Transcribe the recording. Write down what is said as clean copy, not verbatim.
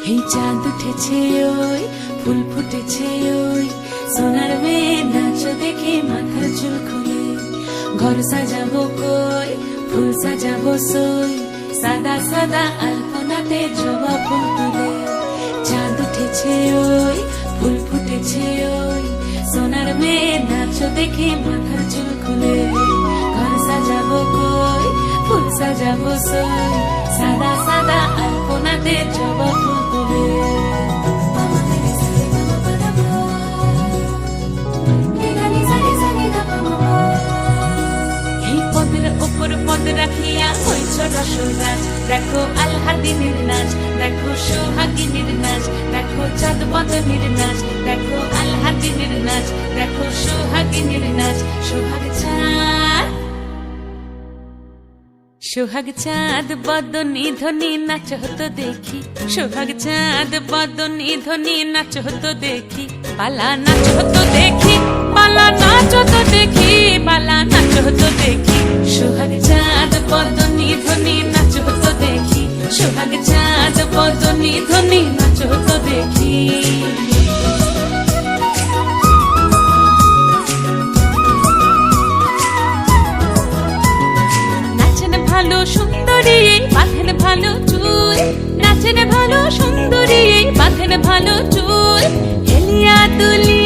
এই চাঁদ উঠেছে ওই ফুল ফুটেছে ওই সোনার মেয়ে নাচ দেখে মাথার চুল খুলে ঘর সাজাবো কই ফুল সাজাবো সই সাদা সাদা আলপনাতে জবা ফুল তুলে চাঁদ উঠেছে ওই ফুল ফুটেছে ওই সোনার মেয়ে নাচ দেখে মাথার চুল খুলে ঘর সাজাবো কই ফুল সাজাবো সই সাদা সাদা আলপনাতে জবা ফুল তুলে এই পদের ওপর পদ রাখিয়া হইছ রসরাজ দেখো আলহাদিনের নাচ দেখো সোহাগিনীর নাচ দেখো চাঁদ বদনের নাচ দেখো আলহাদিনের নাচ দেখো সোহাগিনীর নাচ সোহাগ চাঁদ বদনী ধ্বনি নাচ হতো দেখি সোহাগ চাঁদ বদনী ধ্বনি নাচ হতো দেখি পালা নাচ হতো দেখি পালা নাচ হতো দেখি পালা নাচ হতো দেখি সোহাগ চাঁদ বদনী ধ্বনি নাচ হতো দেখি সোহাগ চাঁদ বদনী ধ্বনি নাচ হতো দেখি ভালো সুন্দরী বাঁধেন ভালো চুল নাচেন ভালো সুন্দরী বাঁধেন ভালো চুল হেলিয়া দুলিয়া